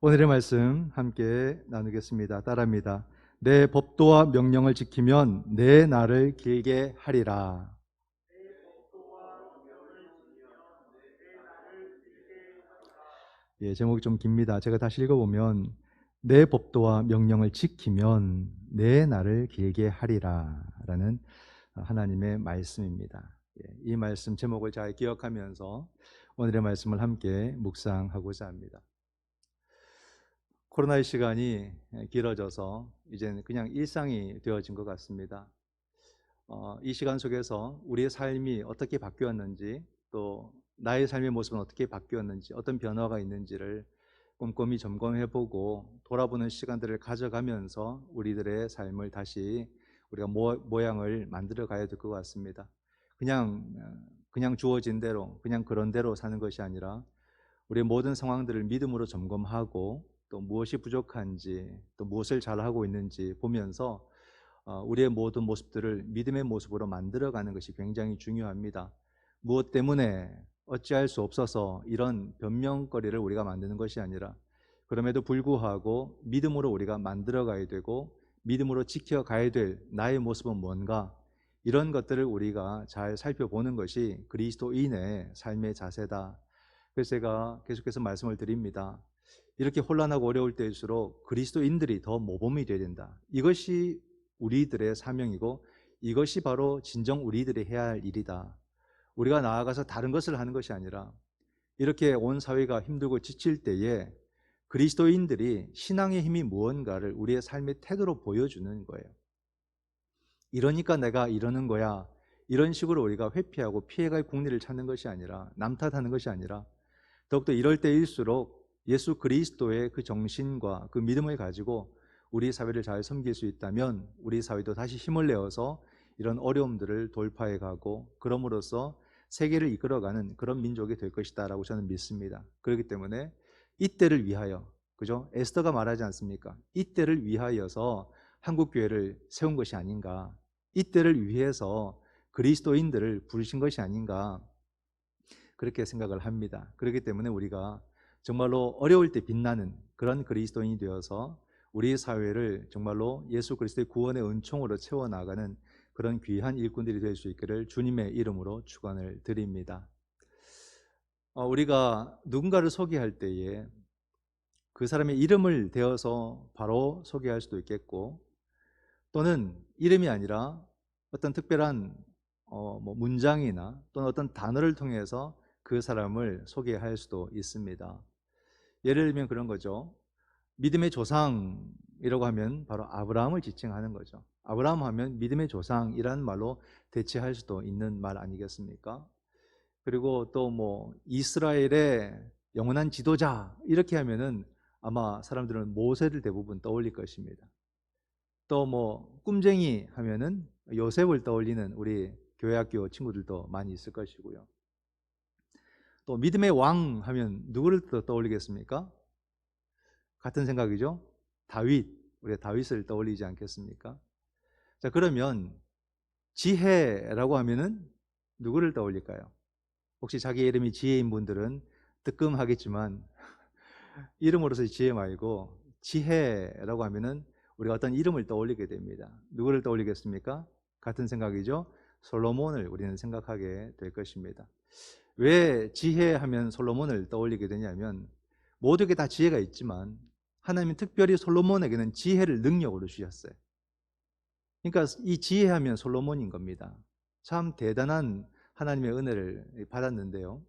오늘의 말씀 함께 나누겠습니다. 따라합니다. 내 법도와 명령을 지키면 내 날을 길게 하리라. 예, 제목이 좀 깁니다. 제가 다시 읽어보면 내 법도와 명령을 지키면 내 날을 길게 하리라 라는 하나님의 말씀입니다. 예, 이 말씀 제목을 잘 기억하면서 오늘의 말씀을 함께 묵상하고자 합니다. 코로나의 시간이 길어져서 이제는 그냥 일상이 되어진 것 같습니다. 이 시간 속에서 우리의 삶이 어떻게 바뀌었는지, 또 나의 삶의 모습은 어떻게 바뀌었는지, 어떤 변화가 있는지를 꼼꼼히 점검해보고 돌아보는 시간들을 가져가면서 우리들의 삶을 다시 우리가 모양을 만들어 가야 될 것 같습니다. 그냥 주어진 대로, 그냥 그런 대로 사는 것이 아니라 우리의 모든 상황들을 믿음으로 점검하고, 또 무엇이 부족한지, 또 무엇을 잘하고 있는지 보면서 우리의 모든 모습들을 믿음의 모습으로 만들어가는 것이 굉장히 중요합니다. 무엇 때문에 어찌할 수 없어서 이런 변명거리를 우리가 만드는 것이 아니라, 그럼에도 불구하고 믿음으로 우리가 만들어가야 되고 믿음으로 지켜가야 될 나의 모습은 뭔가, 이런 것들을 우리가 잘 살펴보는 것이 그리스도인의 삶의 자세다. 그래서 제가 계속해서 말씀을 드립니다. 이렇게 혼란하고 어려울 때일수록 그리스도인들이 더 모범이 되어야 된다. 이것이 우리들의 사명이고 이것이 바로 진정 우리들이 해야 할 일이다. 우리가 나아가서 다른 것을 하는 것이 아니라 이렇게 온 사회가 힘들고 지칠 때에 그리스도인들이 신앙의 힘이 무언가를 우리의 삶의 태도로 보여주는 거예요. 이러니까 내가 이러는 거야, 이런 식으로 우리가 회피하고 피해갈 국리를 찾는 것이 아니라, 남 탓하는 것이 아니라, 더욱더 이럴 때일수록 예수 그리스도의 그 정신과 그 믿음을 가지고 우리 사회를 잘 섬길 수 있다면 우리 사회도 다시 힘을 내어서 이런 어려움들을 돌파해 가고, 그럼으로써 세계를 이끌어가는 그런 민족이 될 것이다 라고 저는 믿습니다. 그렇기 때문에 이때를 위하여, 그죠? 에스더가 말하지 않습니까? 이때를 위하여서 한국교회를 세운 것이 아닌가, 이때를 위해서 그리스도인들을 부르신 것이 아닌가, 그렇게 생각을 합니다. 그렇기 때문에 우리가 정말로 어려울 때 빛나는 그런 그리스도인이 되어서 우리 사회를 정말로 예수 그리스도의 구원의 은총으로 채워나가는 그런 귀한 일꾼들이 될 수 있기를 주님의 이름으로 축원을 드립니다. 우리가 누군가를 소개할 때에 그 사람의 이름을 대어서 바로 소개할 수도 있겠고, 또는 이름이 아니라 어떤 특별한 문장이나 또는 어떤 단어를 통해서 그 사람을 소개할 수도 있습니다. 예를 들면 그런 거죠. 믿음의 조상이라고 하면 바로 아브라함을 지칭하는 거죠. 아브라함 하면 믿음의 조상이라는 말로 대체할 수도 있는 말 아니겠습니까? 그리고 또 이스라엘의 영원한 지도자 이렇게 하면은 아마 사람들은 모세를 대부분 떠올릴 것입니다. 또 꿈쟁이 하면은 요셉을 떠올리는 우리 교회학교 친구들도 많이 있을 것이고요. 또 믿음의 왕 하면 누구를 떠올리겠습니까? 같은 생각이죠. 다윗, 우리가 다윗을 떠올리지 않겠습니까? 자, 그러면 지혜라고 하면은 누구를 떠올릴까요? 혹시 자기 이름이 지혜인 분들은 뜨끔하겠지만 이름으로서의 지혜 말고 지혜라고 하면은 우리가 어떤 이름을 떠올리게 됩니다. 누구를 떠올리겠습니까? 같은 생각이죠. 솔로몬을 우리는 생각하게 될 것입니다. 왜 지혜하면 솔로몬을 떠올리게 되냐면, 모두에게 다 지혜가 있지만 하나님은 특별히 솔로몬에게는 지혜를 능력으로 주셨어요. 그러니까 이 지혜하면 솔로몬인 겁니다. 참 대단한 하나님의 은혜를 받았는데요.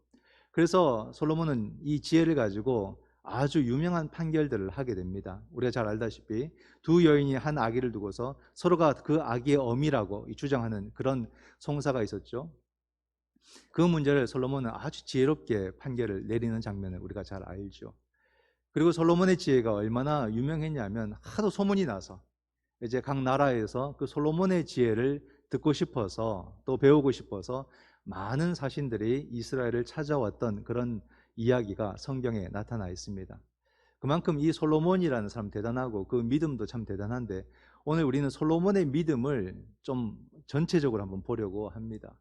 그래서 솔로몬은 이 지혜를 가지고 아주 유명한 판결들을 하게 됩니다. 우리가 잘 알다시피 두 여인이 한 아기를 두고서 서로가 그 아기의 어미라고 주장하는 그런 송사가 있었죠. 그 문제를 솔로몬은 아주 지혜롭게 판결을 내리는 장면을 우리가 잘 알죠. 그리고 솔로몬의 지혜가 얼마나 유명했냐면, 하도 소문이 나서 이제 각 나라에서 그 솔로몬의 지혜를 듣고 싶어서, 또 배우고 싶어서 많은 사신들이 이스라엘을 찾아왔던 그런 이야기가 성경에 나타나 있습니다. 그만큼 이 솔로몬이라는 사람 대단하고 그 믿음도 참 대단한데, 오늘 우리는 솔로몬의 믿음을 좀 전체적으로 한번 보려고 합니다.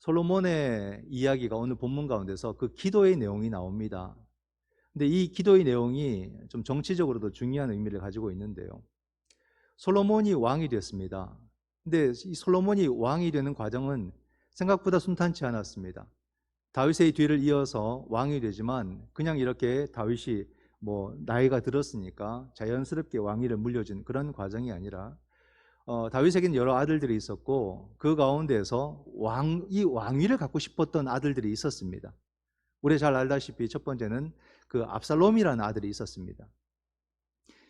솔로몬의 이야기가 오늘 본문 가운데서 그 기도의 내용이 나옵니다. 근데 이 기도의 내용이 좀 정치적으로도 중요한 의미를 가지고 있는데요. 솔로몬이 왕이 됐습니다. 근데 이 솔로몬이 왕이 되는 과정은 생각보다 순탄치 않았습니다. 다윗의 뒤를 이어서 왕이 되지만 그냥 이렇게 다윗이 뭐 나이가 들었으니까 자연스럽게 왕위를 물려준 그런 과정이 아니라 다윗에게는 여러 아들들이 있었고 그 가운데에서 이 왕위를 갖고 싶었던 아들들이 있었습니다. 우리 잘 알다시피 첫 번째는 그 압살롬이라는 아들이 있었습니다.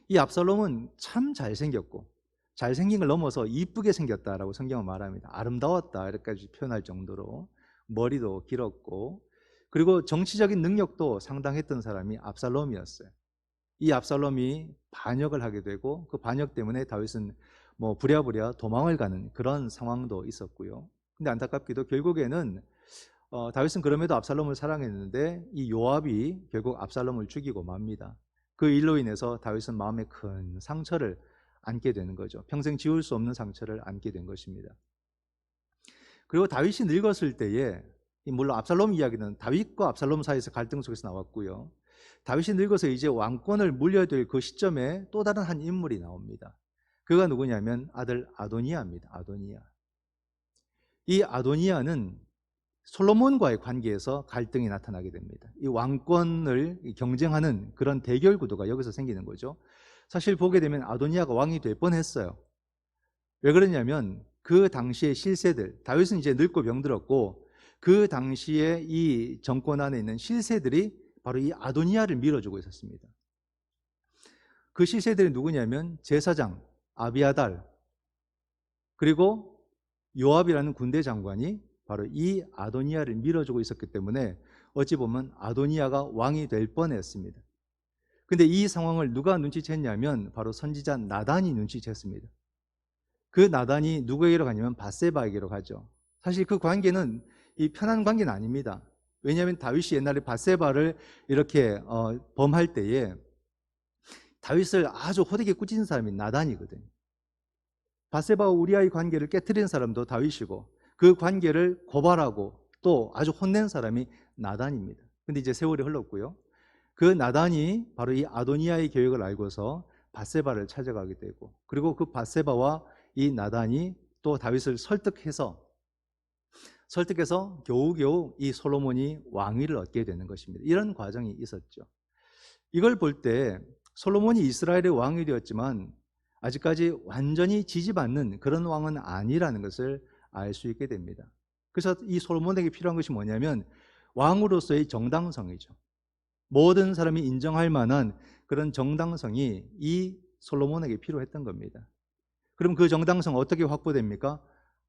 이 압살롬은 참 잘생겼고 잘생긴 걸 넘어서 이쁘게 생겼다라고 성경은 말합니다. 아름다웠다 이렇게까지 표현할 정도로 머리도 길었고 그리고 정치적인 능력도 상당했던 사람이 압살롬이었어요. 이 압살롬이 반역을 하게 되고 그 반역 때문에 다윗은 뭐 부랴부랴 도망을 가는 그런 상황도 있었고요. 근데 안타깝게도 결국에는 다윗은 그럼에도 압살롬을 사랑했는데 이 요압이 결국 압살롬을 죽이고 맙니다. 그 일로 인해서 다윗은 마음에 큰 상처를 안게 되는 거죠. 평생 지울 수 없는 상처를 안게 된 것입니다. 그리고 다윗이 늙었을 때에 물론 압살롬 이야기는 다윗과 압살롬 사이에서 갈등 속에서 나왔고요. 다윗이 늙어서 이제 왕권을 물려야 그 시점에 또 다른 한 인물이 나옵니다. 그가 누구냐면 아들 아도니아입니다. 아도니아. 이 아도니아는 솔로몬과의 관계에서 갈등이 나타나게 됩니다. 이 왕권을 경쟁하는 그런 대결 구도가 여기서 생기는 거죠. 사실 보게 되면 아도니아가 왕이 될 뻔했어요. 왜 그러냐면 그 당시의 실세들, 다윗은 이제 늙고 병들었고 그 당시에 이 정권 안에 있는 실세들이 바로 이 아도니아를 밀어주고 있었습니다. 그 실세들이 누구냐면 제사장 아비아달 그리고 요압이라는 군대 장관이 바로 이 아도니아를 밀어주고 있었기 때문에 어찌 보면 아도니아가 왕이 될 뻔했습니다. 근데 이 상황을 누가 눈치챘냐면 바로 선지자 나단이 눈치챘습니다. 그 나단이 누구에게로 가냐면 밧세바에게로 가죠. 사실 그 관계는 이 편한 관계는 아닙니다. 왜냐하면 다윗이 옛날에 밧세바를 이렇게 범할 때에 다윗을 아주 호되게 꾸짖은 사람이 나단이거든요. 밧세바와 우리아의 관계를 깨트린 사람도 다윗이고 그 관계를 고발하고 또 아주 혼낸 사람이 나단입니다. 근데 이제 세월이 흘렀고요. 그 나단이 바로 이 아도니아의 계획을 알고서 밧세바를 찾아가게 되고 그리고 그 밧세바와 이 나단이 또 다윗을 설득해서 겨우겨우 이 솔로몬이 왕위를 얻게 되는 것입니다. 이런 과정이 있었죠. 이걸 볼 때 솔로몬이 이스라엘의 왕이 되었지만 아직까지 완전히 지지 않는 그런 왕은 아니라는 것을 알 수 있게 됩니다. 그래서 이 솔로몬에게 필요한 것이 뭐냐면 왕으로서의 정당성이죠. 모든 사람이 인정할 만한 그런 정당성이 이 솔로몬에게 필요했던 겁니다. 그럼 그 정당성 어떻게 확보됩니까?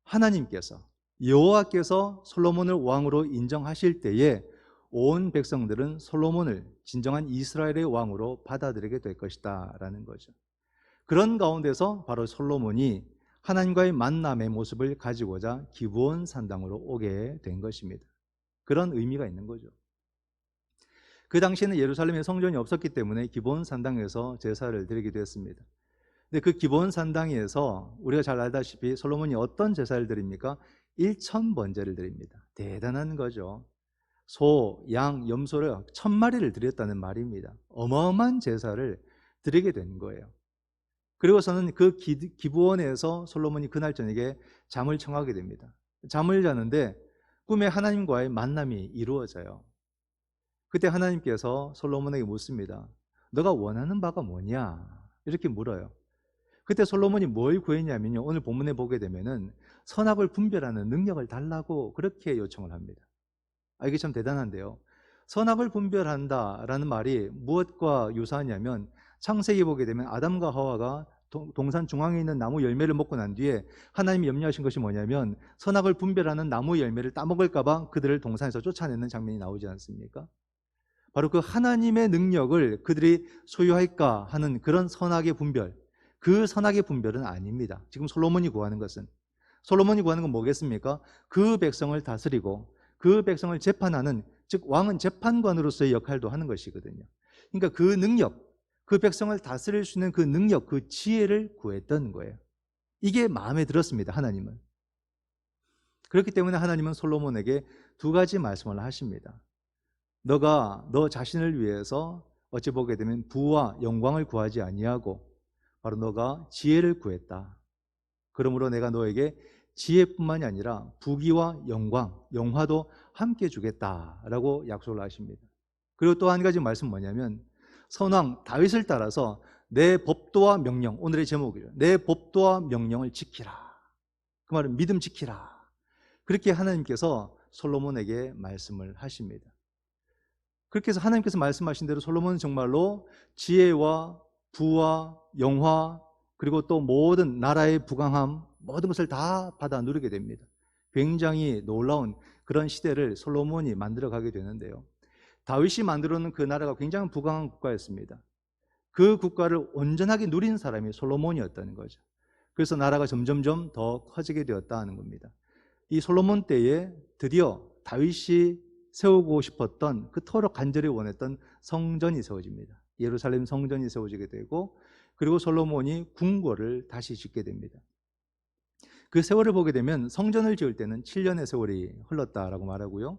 하나님께서 여호와께서 솔로몬을 왕으로 인정하실 때에 온 백성들은 솔로몬을 진정한 이스라엘의 왕으로 받아들이게 될 것이다 라는 거죠. 그런 가운데서 바로 솔로몬이 하나님과의 만남의 모습을 가지고자 기브온 산당으로 오게 된 것입니다. 그런 의미가 있는 거죠. 그 당시에는 예루살렘에 성전이 없었기 때문에 기브온 산당에서 제사를 드리기도 했습니다. 근데 그 기브온 산당에서 우리가 잘 알다시피 솔로몬이 어떤 제사를 드립니까? 1000번제를 드립니다. 대단한 거죠. 소, 양, 염소를 1000마리를 드렸다는 말입니다. 어마어마한 제사를 드리게 된 거예요. 그리고서는 그 기브온에서 솔로몬이 그날 저녁에 잠을 청하게 됩니다. 잠을 자는데 꿈에 하나님과의 만남이 이루어져요. 그때 하나님께서 솔로몬에게 묻습니다. 너가 원하는 바가 뭐냐? 이렇게 물어요. 그때 솔로몬이 뭘 구했냐면요. 오늘 본문에 보게 되면은 선악을 분별하는 능력을 달라고 그렇게 요청을 합니다. 이게 참 대단한데요. 선악을 분별한다라는 말이 무엇과 유사하냐면 창세기 보게 되면 아담과 하와가 동산 중앙에 있는 나무 열매를 먹고 난 뒤에 하나님이 염려하신 것이 뭐냐면 선악을 분별하는 나무 열매를 따먹을까 봐 그들을 동산에서 쫓아내는 장면이 나오지 않습니까? 바로 그 하나님의 능력을 그들이 소유할까 하는 그런 선악의 분별, 그 선악의 분별은 아닙니다. 지금 솔로몬이 구하는 것은 뭐겠습니까? 그 백성을 다스리고 그 백성을 재판하는, 즉 왕은 재판관으로서의 역할도 하는 것이거든요. 그러니까 그 능력, 그 백성을 다스릴 수 있는 그 능력, 그 지혜를 구했던 거예요. 이게 마음에 들었습니다. 하나님은. 그렇기 때문에 하나님은 솔로몬에게 두 가지 말씀을 하십니다. 너가 너 자신을 위해서 어찌 보게 되면 부와 영광을 구하지 아니하고 바로 너가 지혜를 구했다. 그러므로 내가 너에게 지혜뿐만이 아니라 부귀와 영광, 영화도 함께 주겠다라고 약속을 하십니다. 그리고 또 한 가지 말씀 뭐냐면 선왕 다윗을 따라서 내 법도와 명령, 오늘의 제목이에요. 내 법도와 명령을 지키라. 그 말은 믿음 지키라. 그렇게 하나님께서 솔로몬에게 말씀을 하십니다. 그렇게 해서 하나님께서 말씀하신 대로 솔로몬은 정말로 지혜와 부와 영화 그리고 또 모든 나라의 부강함 모든 것을 다 받아 누리게 됩니다. 굉장히 놀라운 그런 시대를 솔로몬이 만들어가게 되는데요. 다윗이 만들어 놓은 그 나라가 굉장히 부강한 국가였습니다. 그 국가를 온전하게 누린 사람이 솔로몬이었다는 거죠. 그래서 나라가 점점점 더 커지게 되었다는 겁니다. 이 솔로몬 때에 드디어 다윗이 세우고 싶었던 그토록 간절히 원했던 성전이 세워집니다. 예루살렘 성전이 세워지게 되고 그리고 솔로몬이 궁궐을 다시 짓게 됩니다. 그 세월을 보게 되면 성전을 지을 때는 7년의 세월이 흘렀다라고 말하고요.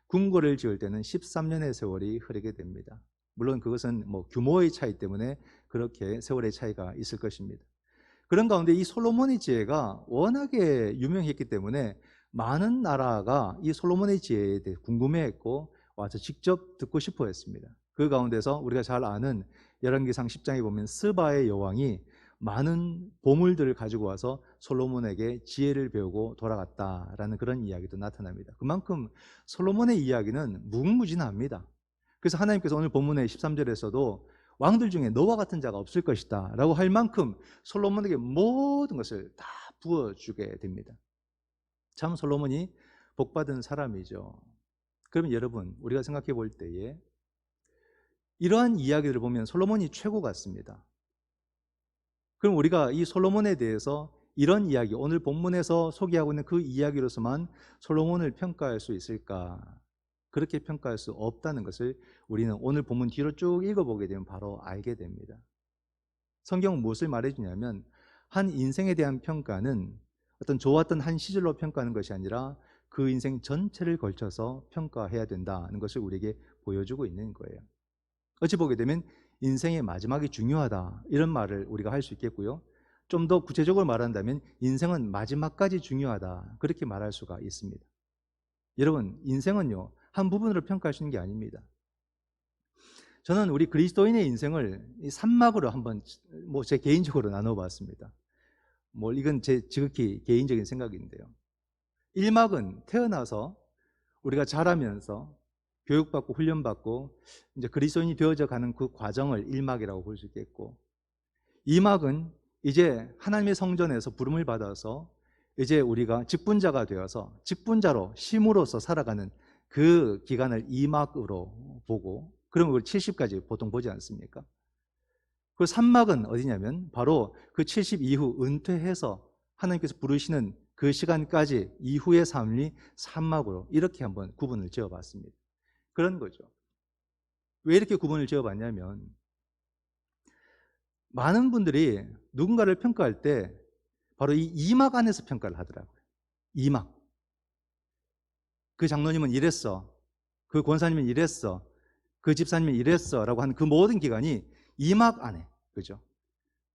궁궐을 지을 때는 13년의 세월이 흐르게 됩니다. 물론 그것은 뭐 규모의 차이 때문에 그렇게 세월의 차이가 있을 것입니다. 그런 가운데 이 솔로몬의 지혜가 워낙에 유명했기 때문에 많은 나라가 이 솔로몬의 지혜에 대해 궁금해했고 와서 직접 듣고 싶어 했습니다. 그 가운데서 우리가 잘 아는 열왕기상 10장에 보면 스바의 여왕이 많은 보물들을 가지고 와서 솔로몬에게 지혜를 배우고 돌아갔다라는 그런 이야기도 나타납니다. 그만큼 솔로몬의 이야기는 무궁무진합니다. 그래서 하나님께서 오늘 본문의 13절에서도 왕들 중에 너와 같은 자가 없을 것이다 라고 할 만큼 솔로몬에게 모든 것을 다 부어주게 됩니다. 참 솔로몬이 복받은 사람이죠. 그러면 여러분 우리가 생각해 볼 때에 이러한 이야기들을 보면 솔로몬이 최고 같습니다. 그럼 우리가 이 솔로몬에 대해서 이런 이야기, 오늘 본문에서 소개하고 있는 그 이야기로서만 솔로몬을 평가할 수 있을까? 그렇게 평가할 수 없다는 것을 우리는 오늘 본문 뒤로 쭉 읽어보게 되면 바로 알게 됩니다. 성경은 무엇을 말해주냐면 한 인생에 대한 평가는 어떤 좋았던 한 시절로 평가하는 것이 아니라 그 인생 전체를 걸쳐서 평가해야 된다는 것을 우리에게 보여주고 있는 거예요. 어찌 보게 되면 인생의 마지막이 중요하다 이런 말을 우리가 할 수 있겠고요. 좀 더 구체적으로 말한다면 인생은 마지막까지 중요하다 그렇게 말할 수가 있습니다. 여러분 인생은요 한 부분으로 평가할 수 있는 게 아닙니다. 저는 우리 그리스도인의 인생을 이 3막으로 한번 제 개인적으로 나눠봤습니다. 이건 제 지극히 개인적인 생각인데요. 1막은 태어나서 우리가 자라면서 교육받고 훈련받고 이제 그리스도인이 되어져 가는 그 과정을 1막이라고 볼 수 있겠고 2막은 이제 하나님의 성전에서 부름을 받아서 이제 우리가 직분자가 되어서 직분자로 심으로서 살아가는 그 기간을 2막으로 보고 그럼 우리 70까지 보통 보지 않습니까? 그 3막은 어디냐면 바로 그 70 이후 은퇴해서 하나님께서 부르시는 그 시간까지 이후의 삶이 3막으로 이렇게 한번 구분을 지어봤습니다. 그런 거죠. 왜 이렇게 구분을 지어봤냐면 많은 분들이 누군가를 평가할 때 바로 이 2막 안에서 평가를 하더라고요. 2막. 그 장로님은 이랬어. 그 권사님은 이랬어. 그 집사님은 이랬어. 라고 하는 그 모든 기간이 2막 안에. 그죠?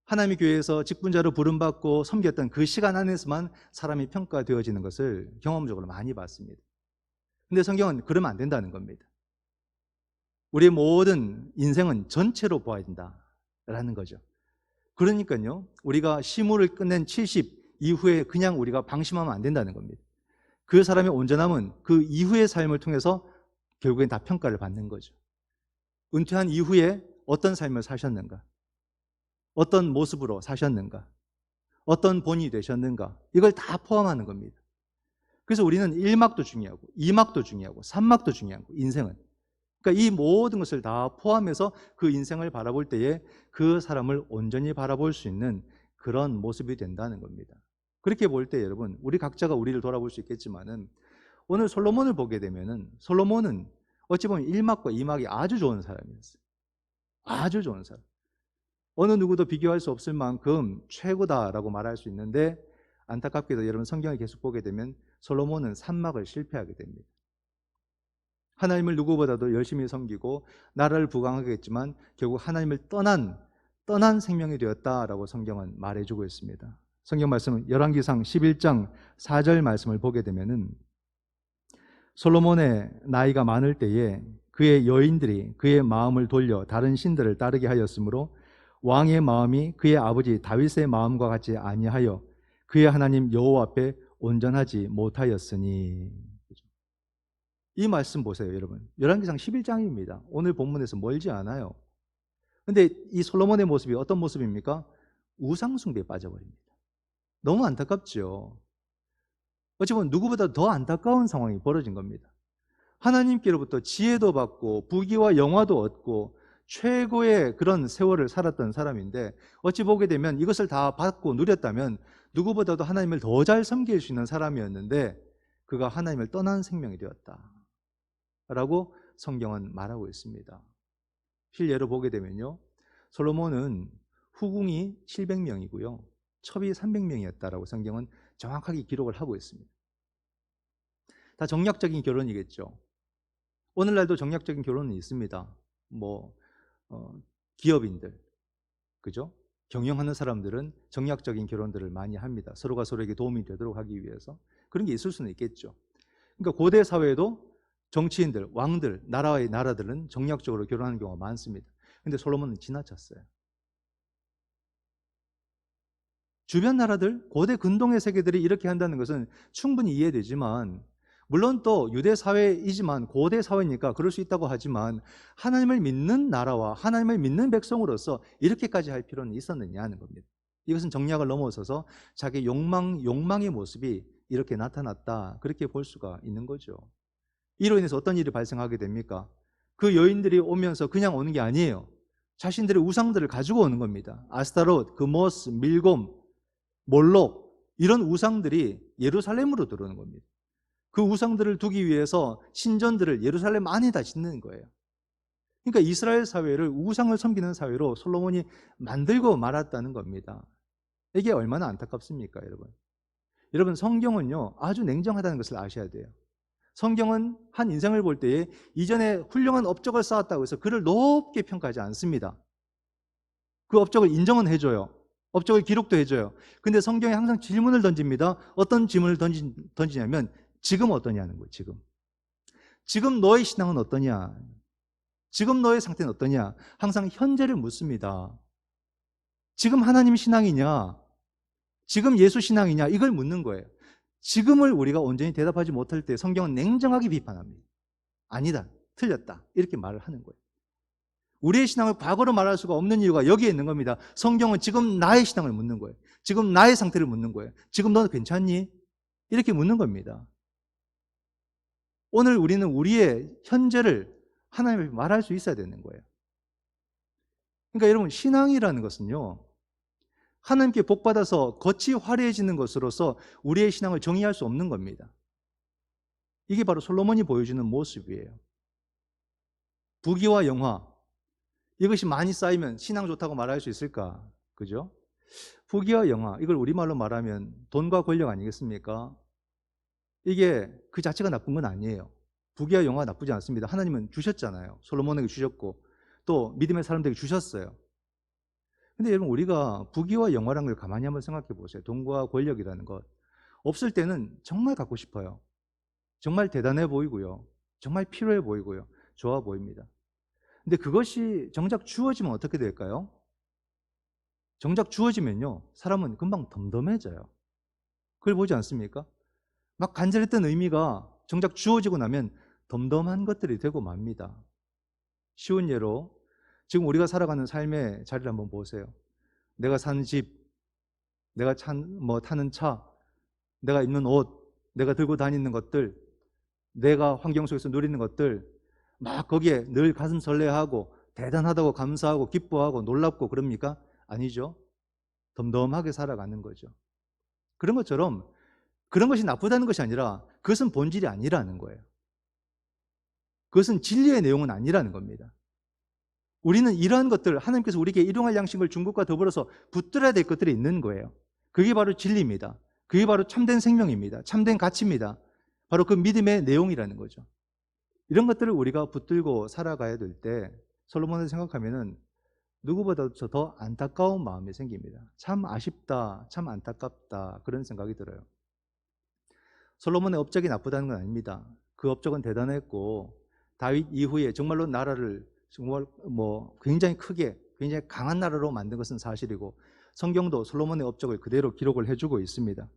하나님의 교회에서 직분자로 부름받고 섬겼던 그 시간 안에서만 사람이 평가되어지는 것을 경험적으로 많이 봤습니다. 근데 성경은 그러면 안 된다는 겁니다. 우리의 모든 인생은 전체로 보아야 된다라는 거죠. 그러니까요, 우리가 시무를 끝낸 70 이후에 그냥 우리가 방심하면 안 된다는 겁니다. 그 사람의 온전함은 그 이후의 삶을 통해서 결국엔 다 평가를 받는 거죠. 은퇴한 이후에 어떤 삶을 사셨는가? 어떤 모습으로 사셨는가? 어떤 본이 되셨는가? 이걸 다 포함하는 겁니다. 그래서 우리는 1막도 중요하고 2막도 중요하고 3막도 중요하고 인생은 그러니까 이 모든 것을 다 포함해서 그 인생을 바라볼 때에 그 사람을 온전히 바라볼 수 있는 그런 모습이 된다는 겁니다. 그렇게 볼 때 여러분 우리 각자가 우리를 돌아볼 수 있겠지만은 오늘 솔로몬을 보게 되면은 솔로몬은 어찌 보면 1막과 2막이 아주 좋은 사람이었어요. 아주 좋은 사람. 어느 누구도 비교할 수 없을 만큼 최고다라고 말할 수 있는데 안타깝게도 여러분 성경을 계속 보게 되면 솔로몬은 3막을 실패하게 됩니다. 하나님을 누구보다도 열심히 섬기고 나라를 부강하겠지만 결국 하나님을 떠난 생명이 되었다라고 성경은 말해주고 있습니다. 성경 말씀은 열왕기상 11장 4절 말씀을 보게 되면은 솔로몬의 나이가 많을 때에 그의 여인들이 그의 마음을 돌려 다른 신들을 따르게 하였으므로 왕의 마음이 그의 아버지 다윗의 마음과 같이 아니하여 그의 하나님 여호와 앞에 온전하지 못하였으니. 이 말씀 보세요, 여러분. 열왕기상 11장입니다. 오늘 본문에서 멀지 않아요. 근데 이 솔로몬의 모습이 어떤 모습입니까? 우상숭배에 빠져버립니다. 너무 안타깝죠. 어찌 보면 누구보다 더 안타까운 상황이 벌어진 겁니다. 하나님께로부터 지혜도 받고 부귀와 영화도 얻고 최고의 그런 세월을 살았던 사람인데 어찌 보게 되면 이것을 다 받고 누렸다면 누구보다도 하나님을 더 잘 섬길 수 있는 사람이었는데 그가 하나님을 떠난 생명이 되었다 라고 성경은 말하고 있습니다. 실례로 보게 되면요, 솔로몬은 후궁이 700명이고요 첩이 300명이었다라고 성경은 정확하게 기록을 하고 있습니다. 다 정략적인 결혼이겠죠. 오늘날도 정략적인 결혼은 있습니다. 기업인들, 그죠? 경영하는 사람들은 정략적인 결혼들을 많이 합니다. 서로가 서로에게 도움이 되도록 하기 위해서. 그런 게 있을 수는 있겠죠. 그러니까 고대 사회에도 정치인들, 왕들, 나라의 나라들은 정략적으로 결혼하는 경우가 많습니다. 근데 솔로몬은 지나쳤어요. 주변 나라들, 고대 근동의 세계들이 이렇게 한다는 것은 충분히 이해되지만, 물론 또 유대 사회이지만 고대 사회니까 그럴 수 있다고 하지만 하나님을 믿는 나라와 하나님을 믿는 백성으로서 이렇게까지 할 필요는 있었느냐는 겁니다. 이것은 정략을 넘어서서 자기 욕망의 모습이 이렇게 나타났다, 그렇게 볼 수가 있는 거죠. 이로 인해서 어떤 일이 발생하게 됩니까? 그 여인들이 오면서 그냥 오는 게 아니에요. 자신들의 우상들을 가지고 오는 겁니다. 아스타롯, 그모스, 밀곰, 몰록, 이런 우상들이 예루살렘으로 들어오는 겁니다. 그 우상들을 두기 위해서 신전들을 예루살렘 안에다 짓는 거예요. 그러니까 이스라엘 사회를 우상을 섬기는 사회로 솔로몬이 만들고 말았다는 겁니다. 이게 얼마나 안타깝습니까, 여러분? 여러분, 성경은요 아주 냉정하다는 것을 아셔야 돼요. 성경은 한 인생을 볼 때에 이전에 훌륭한 업적을 쌓았다고 해서 그를 높게 평가하지 않습니다. 그 업적을 인정은 해줘요. 업적을 기록도 해줘요. 근데 성경에 항상 질문을 던집니다. 어떤 질문을 던지냐면 지금 어떠냐는 거예요. 지금 너의 신앙은 어떠냐? 지금 너의 상태는 어떠냐? 항상 현재를 묻습니다. 지금 하나님 신앙이냐? 지금 예수 신앙이냐? 이걸 묻는 거예요. 지금을 우리가 온전히 대답하지 못할 때 성경은 냉정하게 비판합니다. 아니다, 틀렸다, 이렇게 말을 하는 거예요. 우리의 신앙을 과거로 말할 수가 없는 이유가 여기에 있는 겁니다. 성경은 지금 나의 신앙을 묻는 거예요. 지금 나의 상태를 묻는 거예요. 지금 너는 괜찮니? 이렇게 묻는 겁니다. 오늘 우리는 우리의 현재를 하나님께 말할 수 있어야 되는 거예요. 그러니까 여러분, 신앙이라는 것은요 하나님께 복받아서 겉이 화려해지는 것으로서 우리의 신앙을 정의할 수 없는 겁니다. 이게 바로 솔로몬이 보여주는 모습이에요. 부귀와 영화, 이것이 많이 쌓이면 신앙 좋다고 말할 수 있을까? 그죠? 부귀와 영화, 이걸 우리말로 말하면 돈과 권력 아니겠습니까? 이게 그 자체가 나쁜 건 아니에요. 부귀와 영화 나쁘지 않습니다. 하나님은 주셨잖아요. 솔로몬에게 주셨고 또 믿음의 사람들에게 주셨어요. 근데 여러분, 우리가 부귀와 영화라는 걸 가만히 한번 생각해 보세요. 돈과 권력이라는 것, 없을 때는 정말 갖고 싶어요. 정말 대단해 보이고요, 정말 필요해 보이고요, 좋아 보입니다. 근데 그것이 정작 주어지면 어떻게 될까요? 정작 주어지면요 사람은 금방 덤덤해져요. 그걸 보지 않습니까? 막 간절했던 의미가 정작 주어지고 나면 덤덤한 것들이 되고 맙니다. 쉬운 예로 지금 우리가 살아가는 삶의 자리를 한번 보세요. 내가 사는 집, 내가 타는 차, 내가 입는 옷, 내가 들고 다니는 것들, 내가 환경 속에서 누리는 것들, 막 거기에 늘 가슴 설레하고 대단하다고 감사하고 기뻐하고 놀랍고 그럽니까? 아니죠. 덤덤하게 살아가는 거죠. 그런 것처럼 그런 것이 나쁘다는 것이 아니라 그것은 본질이 아니라는 거예요. 그것은 진리의 내용은 아니라는 겁니다. 우리는 이러한 것들, 하나님께서 우리에게 일용할 양식을 준 것과 더불어서 붙들어야 될 것들이 있는 거예요. 그게 바로 진리입니다. 그게 바로 참된 생명입니다. 참된 가치입니다. 바로 그 믿음의 내용이라는 거죠. 이런 것들을 우리가 붙들고 살아가야 될 때 솔로몬을 생각하면은 누구보다도 더 안타까운 마음이 생깁니다. 참 아쉽다, 참 안타깝다, 그런 생각이 들어요. 솔로몬의 업적이 나쁘다는 건 아닙니다. 그 업적은 대단했고 다윗 이후에 정말로 나라를 정말 굉장히 크게, 굉장히 강한 나라로 만든 것은 사실이고, 성경도 솔로몬의 업적을 그대로 기록을 해주고 있습니다.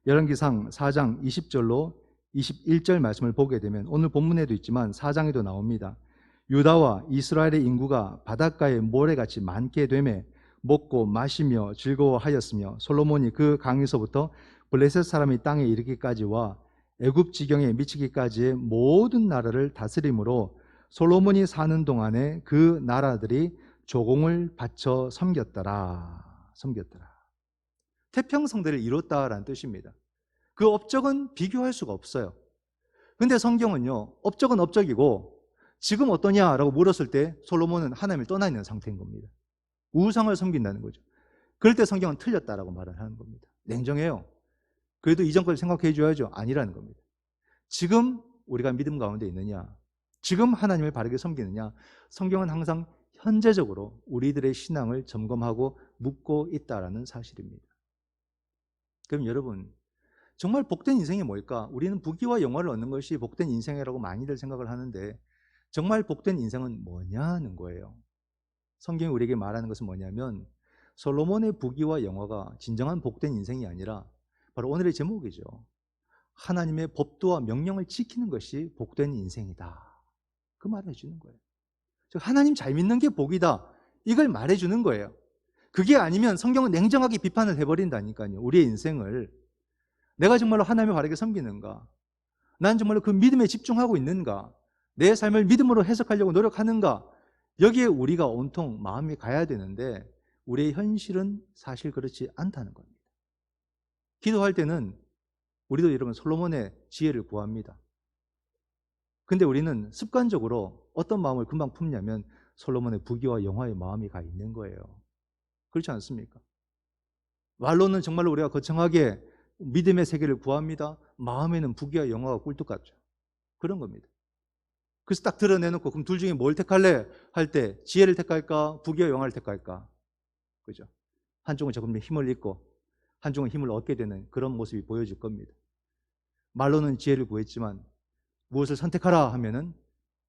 열왕기상 4장 20절로 21절 말씀을 보게 되면 오늘 본문에도 있지만 4장에도 나옵니다. 유다와 이스라엘의 인구가 바닷가에 모래같이 많게 되매 먹고 마시며 즐거워하였으며 솔로몬이 그 강에서부터 블레셋 사람이 땅에 이르기까지와 애굽 지경에 미치기까지의 모든 나라를 다스림으로 솔로몬이 사는 동안에 그 나라들이 조공을 바쳐 섬겼더라. 태평성대를 이뤘다라는 뜻입니다. 그 업적은 비교할 수가 없어요. 근데 성경은요, 업적은 업적이고 지금 어떠냐라고 물었을 때 솔로몬은 하나님을 떠나 있는 상태인 겁니다. 우상을 섬긴다는 거죠. 그럴 때 성경은 틀렸다라고 말을 하는 겁니다. 냉정해요. 그래도 이전 걸 생각해 줘야죠. 아니라는 겁니다. 지금 우리가 믿음 가운데 있느냐, 지금 하나님을 바르게 섬기느냐, 성경은 항상 현재적으로 우리들의 신앙을 점검하고 묻고 있다라는 사실입니다. 그럼 여러분, 정말 복된 인생이 뭘까? 우리는 부귀와 영화를 얻는 것이 복된 인생이라고 많이들 생각을 하는데 정말 복된 인생은 뭐냐는 거예요. 성경이 우리에게 말하는 것은 뭐냐면 솔로몬의 부귀와 영화가 진정한 복된 인생이 아니라 바로 오늘의 제목이죠. 하나님의 법도와 명령을 지키는 것이 복된 인생이다. 그 말을 해주는 거예요. 즉 하나님 잘 믿는 게 복이다. 이걸 말해주는 거예요. 그게 아니면 성경은 냉정하게 비판을 해버린다니까요. 우리의 인생을. 내가 정말로 하나님을 바르게 섬기는가? 난 정말로 그 믿음에 집중하고 있는가? 내 삶을 믿음으로 해석하려고 노력하는가? 여기에 우리가 온통 마음이 가야 되는데 우리의 현실은 사실 그렇지 않다는 겁니다. 기도할 때는 우리도 여러분 솔로몬의 지혜를 구합니다. 근데 우리는 습관적으로 어떤 마음을 금방 품냐면 솔로몬의 부귀와 영화의 마음이 가 있는 거예요. 그렇지 않습니까? 말로는 정말로 우리가 거창하게 믿음의 세계를 구합니다. 마음에는 부귀와 영화가 꿀뚝 같죠. 그런 겁니다. 그래서 딱 드러내놓고 그럼 둘 중에 뭘 택할래? 할 때 지혜를 택할까? 부귀와 영화를 택할까? 그죠? 한쪽은 조금 힘을 잃고 한쪽은 힘을 얻게 되는 그런 모습이 보여질 겁니다. 말로는 지혜를 구했지만 무엇을 선택하라 하면은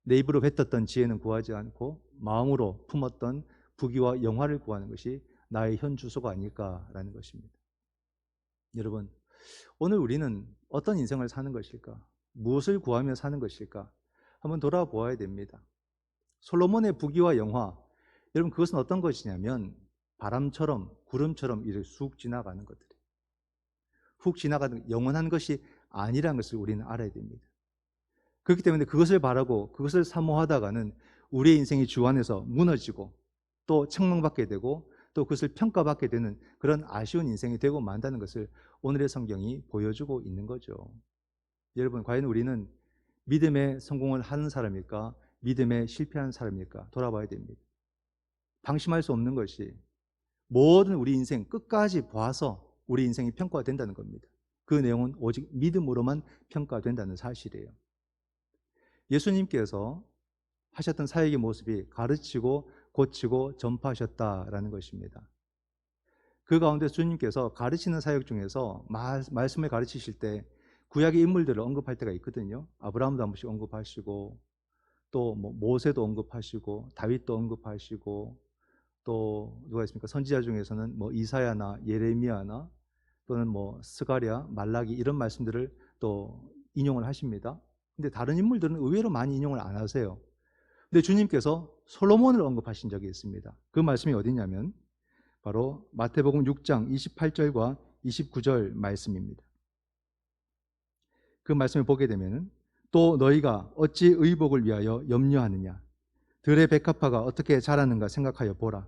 내 입으로 뱉었던 지혜는 구하지 않고 마음으로 품었던 부귀와 영화를 구하는 것이 나의 현 주소가 아닐까라는 것입니다. 여러분, 오늘 우리는 어떤 인생을 사는 것일까? 무엇을 구하며 사는 것일까? 한번 돌아보아야 됩니다. 솔로몬의 부귀와 영화, 여러분 그것은 어떤 것이냐면 바람처럼 구름처럼 이렇게 쑥 지나가는 것들이에요. 훅 지나가는 영원한 것이 아니라는 것을 우리는 알아야 됩니다. 그렇기 때문에 그것을 바라고 그것을 사모하다가는 우리의 인생이 주 안에서 무너지고 또 책망받게 되고 또 그것을 평가받게 되는 그런 아쉬운 인생이 되고 만다는 것을 오늘의 성경이 보여주고 있는 거죠. 여러분, 과연 우리는 믿음에 성공을 하는 사람일까? 믿음에 실패한 사람일까? 돌아봐야 됩니다. 방심할 수 없는 것이 모든 우리 인생 끝까지 봐서 우리 인생이 평가된다는 겁니다. 그 내용은 오직 믿음으로만 평가된다는 사실이에요. 예수님께서 하셨던 사역의 모습이 가르치고 고치고 전파하셨다라는 것입니다. 그 가운데 주님께서 가르치는 사역 중에서 말씀을 가르치실 때 구약의 인물들을 언급할 때가 있거든요. 아브라함도 한 번씩 언급하시고 또 모세도 언급하시고 다윗도 언급하시고 또 누가 있습니까? 선지자 중에서는 이사야나 예레미야나 또는 스가랴, 말라기 이런 말씀들을 또 인용을 하십니다. 근데 다른 인물들은 의외로 많이 인용을 안 하세요. 근데 주님께서 솔로몬을 언급하신 적이 있습니다. 그 말씀이 어디냐면 바로 마태복음 6장 28절과 29절 말씀입니다. 그 말씀을 보게 되면 또 너희가 어찌 의복을 위하여 염려하느냐? 들의 백합화가 어떻게 자라는가 생각하여 보라.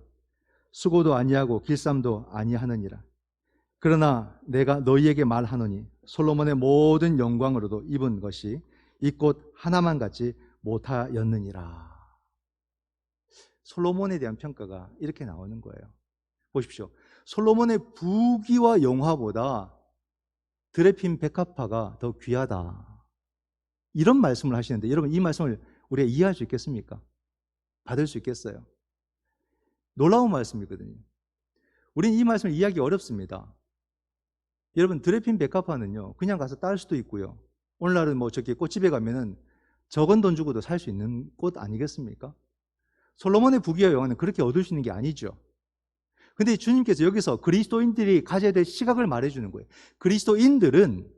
수고도 아니하고 길쌈도 아니하느니라. 그러나 내가 너희에게 말하노니 솔로몬의 모든 영광으로도 입은 것이 이 꽃 하나만 같지 못하였느니라. 솔로몬에 대한 평가가 이렇게 나오는 거예요. 보십시오. 솔로몬의 부귀와 영화보다 들에 핀 백합화가 더 귀하다. 이런 말씀을 하시는데 여러분 이 말씀을 우리가 이해할 수 있겠습니까? 받을 수 있겠어요? 놀라운 말씀이거든요. 우리는 이 말씀을 이해하기 어렵습니다. 여러분 드레핀 백합화는요 그냥 가서 딸 수도 있고요. 오늘날은 뭐 저기 꽃집에 가면은 적은 돈 주고도 살 수 있는 꽃 아니겠습니까? 솔로몬의 부귀와 영화는 그렇게 얻을 수 있는 게 아니죠. 근데 주님께서 여기서 그리스도인들이 가져야 될 시각을 말해주는 거예요. 그리스도인들은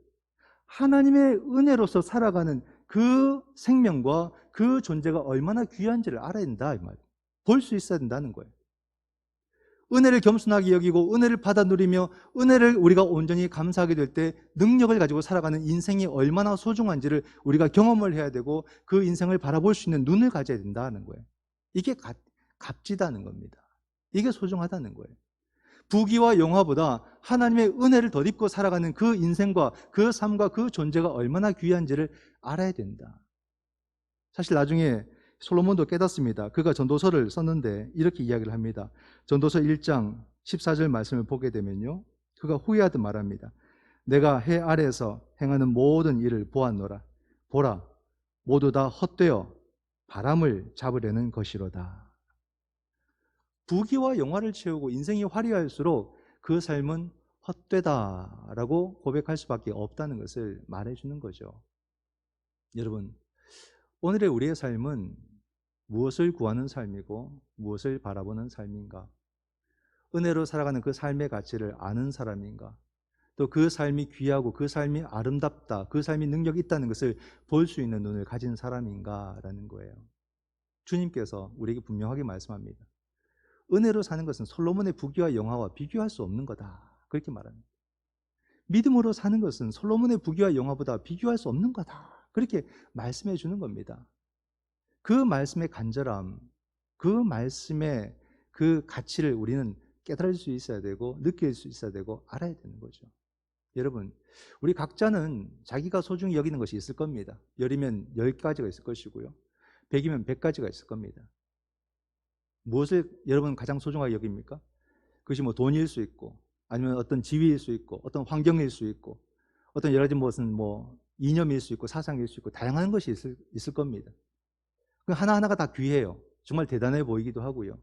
하나님의 은혜로서 살아가는 그 생명과 그 존재가 얼마나 귀한지를 알아야 된다 이 말이에요. 볼 수 있어야 된다는 거예요. 은혜를 겸손하게 여기고 은혜를 받아 누리며 은혜를 우리가 온전히 감사하게 될 때 능력을 가지고 살아가는 인생이 얼마나 소중한지를 우리가 경험을 해야 되고 그 인생을 바라볼 수 있는 눈을 가져야 된다는 거예요. 이게 값지다는 겁니다. 이게 소중하다는 거예요. 부귀와 영화보다 하나님의 은혜를 덧입고 살아가는 그 인생과 그 삶과 그 존재가 얼마나 귀한지를 알아야 된다. 사실 나중에 솔로몬도 깨닫습니다. 그가 전도서를 썼는데 이렇게 이야기를 합니다. 전도서 1장 14절 말씀을 보게 되면요, 그가 후회하듯 말합니다. 내가 해 아래에서 행하는 모든 일을 보았노라. 보라, 모두 다 헛되어 바람을 잡으려는 것이로다. 부귀와 영화를 채우고 인생이 화려할수록 그 삶은 헛되다라고 고백할 수밖에 없다는 것을 말해주는 거죠. 여러분, 오늘의 우리의 삶은 무엇을 구하는 삶이고 무엇을 바라보는 삶인가? 은혜로 살아가는 그 삶의 가치를 아는 사람인가? 또 그 삶이 귀하고 그 삶이 아름답다, 그 삶이 능력이 있다는 것을 볼 수 있는 눈을 가진 사람인가라는 거예요. 주님께서 우리에게 분명하게 말씀합니다. 은혜로 사는 것은 솔로몬의 부귀와 영화와 비교할 수 없는 거다. 그렇게 말합니다. 믿음으로 사는 것은 솔로몬의 부귀와 영화보다 비교할 수 없는 거다. 그렇게 말씀해 주는 겁니다. 그 말씀의 간절함, 그 말씀의 그 가치를 우리는 깨달을 수 있어야 되고 느낄 수 있어야 되고 알아야 되는 거죠. 여러분, 우리 각자는 자기가 소중히 여기는 것이 있을 겁니다. 10이면 10가지가 있을 것이고요. 100이면 100가지가 있을 겁니다. 무엇을 여러분 가장 소중하게 여깁니까? 그것이 뭐 돈일 수 있고 아니면 어떤 지위일 수 있고 어떤 환경일 수 있고 어떤 여러 가지 무슨 뭐 이념일 수 있고 사상일 수 있고 다양한 것이 있을 겁니다. 하나하나가 다 귀해요. 정말 대단해 보이기도 하고요.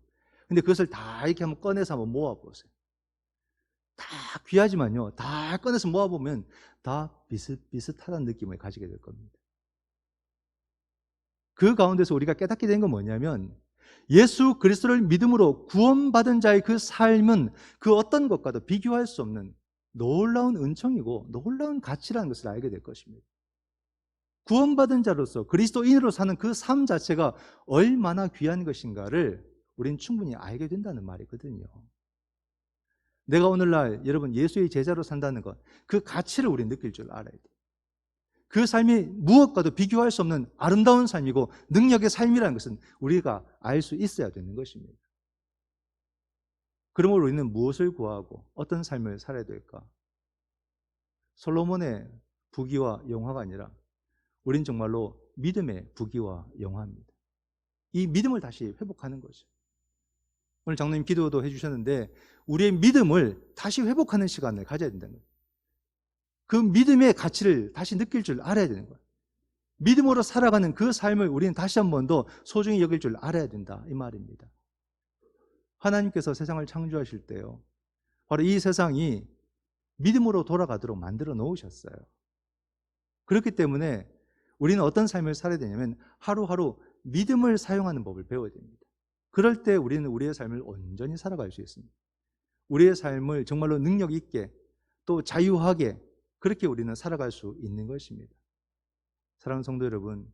근데 그것을 다 이렇게 한번 꺼내서 한번 모아보세요. 다 귀하지만요, 다 꺼내서 모아보면 다 비슷비슷하다는 느낌을 가지게 될 겁니다. 그 가운데서 우리가 깨닫게 된 건 뭐냐면 예수 그리스도를 믿음으로 구원받은 자의 그 삶은 그 어떤 것과도 비교할 수 없는 놀라운 은총이고 놀라운 가치라는 것을 알게 될 것입니다. 구원받은 자로서 그리스도인으로 사는 그 삶 자체가 얼마나 귀한 것인가를 우리는 충분히 알게 된다는 말이거든요. 내가 오늘날 여러분 예수의 제자로 산다는 것, 그 가치를 우리는 느낄 줄 알아야 돼요. 그 삶이 무엇과도 비교할 수 없는 아름다운 삶이고 능력의 삶이라는 것은 우리가 알 수 있어야 되는 것입니다. 그러므로 우리는 무엇을 구하고 어떤 삶을 살아야 될까? 솔로몬의 부귀와 영화가 아니라 우린 정말로 믿음의 부귀와 영화입니다. 이 믿음을 다시 회복하는 거죠. 오늘 장로님 기도도 해주셨는데 우리의 믿음을 다시 회복하는 시간을 가져야 된다는 거예요. 그 믿음의 가치를 다시 느낄 줄 알아야 되는 거예요. 믿음으로 살아가는 그 삶을 우리는 다시 한 번 더 소중히 여길 줄 알아야 된다 이 말입니다. 하나님께서 세상을 창조하실 때요, 바로 이 세상이 믿음으로 돌아가도록 만들어 놓으셨어요. 그렇기 때문에 우리는 어떤 삶을 살아야 되냐면 하루하루 믿음을 사용하는 법을 배워야 됩니다. 그럴 때 우리는 우리의 삶을 온전히 살아갈 수 있습니다. 우리의 삶을 정말로 능력 있게 또 자유하게 그렇게 우리는 살아갈 수 있는 것입니다. 사랑하는 성도 여러분,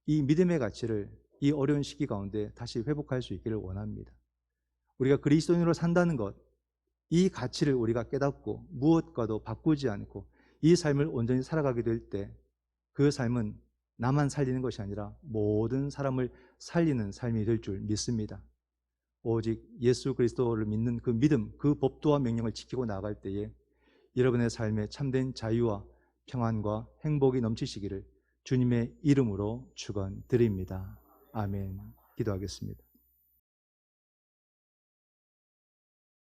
이 믿음의 가치를 이 어려운 시기 가운데 다시 회복할 수 있기를 원합니다. 우리가 그리스도인으로 산다는 것, 이 가치를 우리가 깨닫고 무엇과도 바꾸지 않고 이 삶을 온전히 살아가게 될 때 그 삶은 나만 살리는 것이 아니라 모든 사람을 살리는 삶이 될 줄 믿습니다. 오직 예수 그리스도를 믿는 그 믿음, 그 법도와 명령을 지키고 나아갈 때에 여러분의 삶에 참된 자유와 평안과 행복이 넘치시기를 주님의 이름으로 축원드립니다. 아멘. 기도하겠습니다.